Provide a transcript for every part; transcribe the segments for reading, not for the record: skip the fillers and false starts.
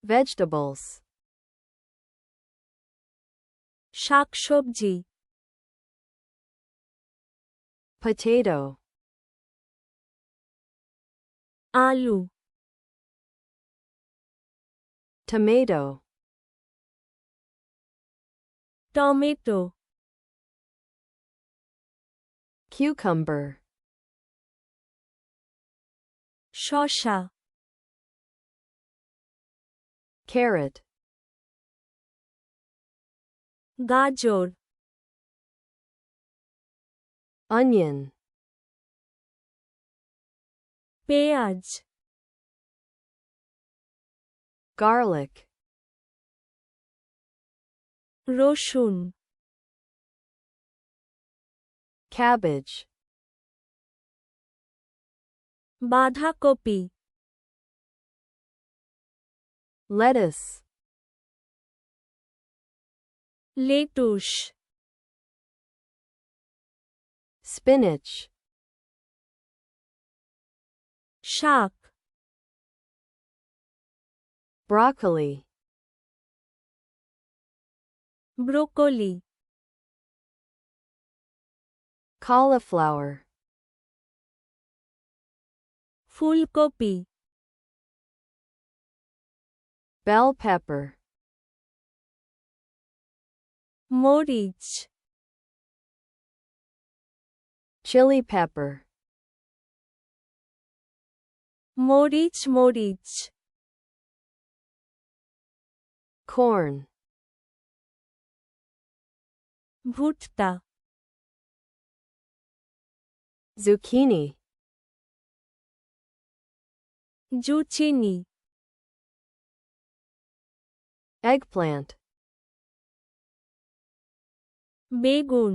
Vegetables. shakshobji, Potato. আলু, Tomato. Tomato, Cucumber. শসা, Carrot. গাজর, Onion. পেঁয়াজ, Garlic. রসুন, Cabbage. বাঁধাকপি, Lettuce. Lettuce, Spinach. শাক, Broccoli. Broccoli, Cauliflower. ফুলকপি, Bell pepper. মরিচ, Chili pepper. মরিচ মরিচ, Corn. ভুট্টা, Zucchini. Zucchini, Eggplant. বেগুন,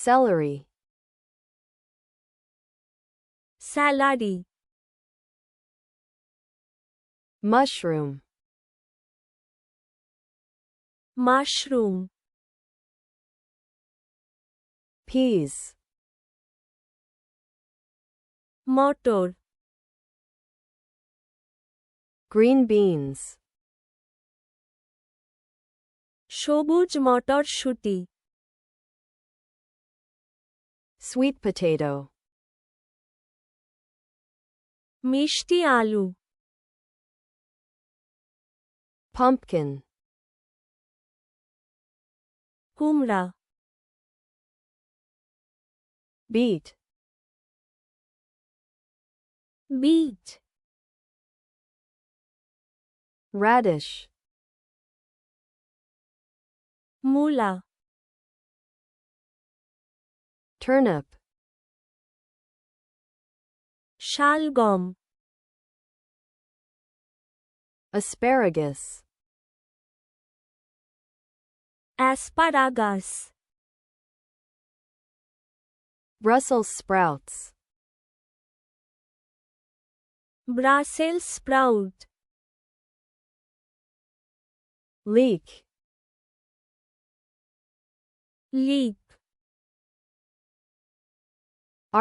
Celery. Salary, Mushroom. Mushroom, Peas. মটর, Green beans. সবুজ মটরশুঁটি, Sweet potato. মিষ্টি আলু, Pumpkin. কুমড়া, Beet. Bit, Radish. মূলা, Turnip. শালগম, Asparagus. Asparagus, Brussels sprouts. Brussels sprout, Leek. Leak,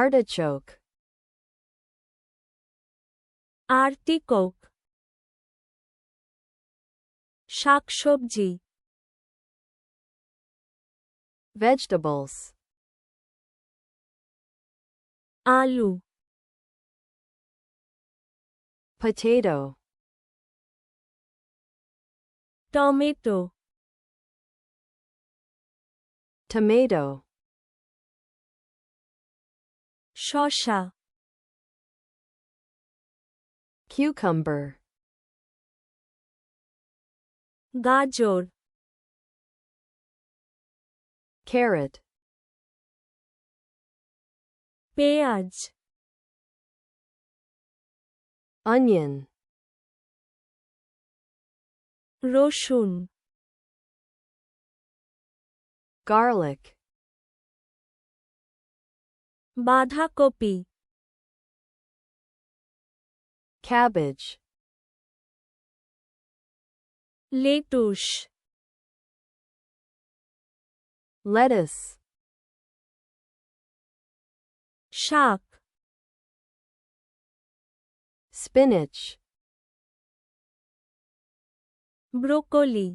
Artichoke. আর্টিকক, শাকসবজি, Vegetables. আলু, Potato. Tomato, Tomato. শসা, Cucumber. গাজর, Carrot. পেঁয়াজ, Onion. রসুন, Garlic. বাঁধাকপি, Cabbage. Lettuce, Lettuce. শাক, spinach, ব্রোকলি,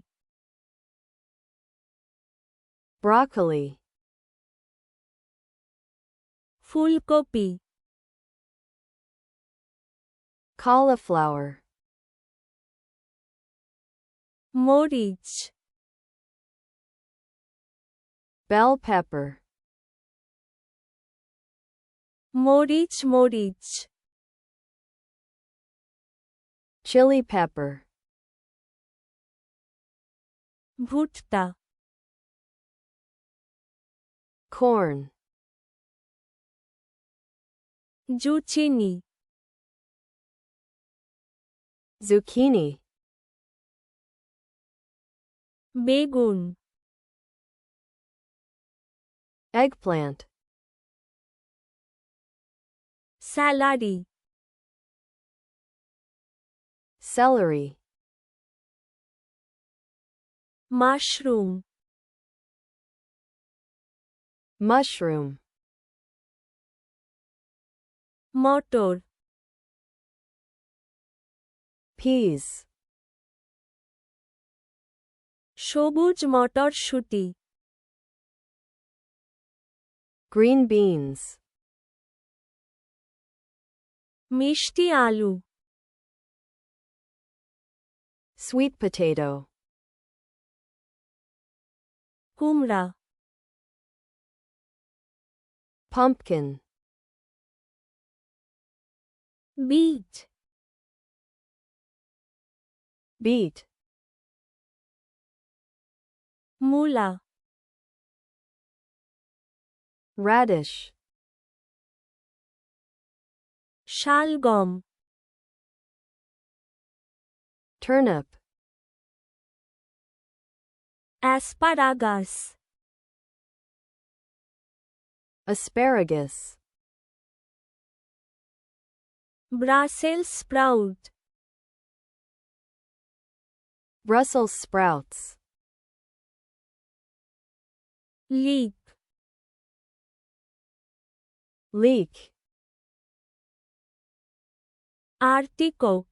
broccoli, ফুলকপি, cauliflower, মরিচ, bell pepper, মরিচ মরিচ, chili pepper, ভুট্টা, corn, জুচিনি, zucchini, বেগুন, eggplant, salary, celery, mushroom, mushroom, মটর, peas, সবুজ মটরশুঁটি, green beans, মিষ্টি আলু, sweet potato, কুমড়া, pumpkin, বিট, beet, মূলা, radish, শালগম, turnip, asparagus, asparagus, Brussels sprout, Brussels sprouts, leak, leek, আর্টিকক,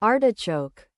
artichoke,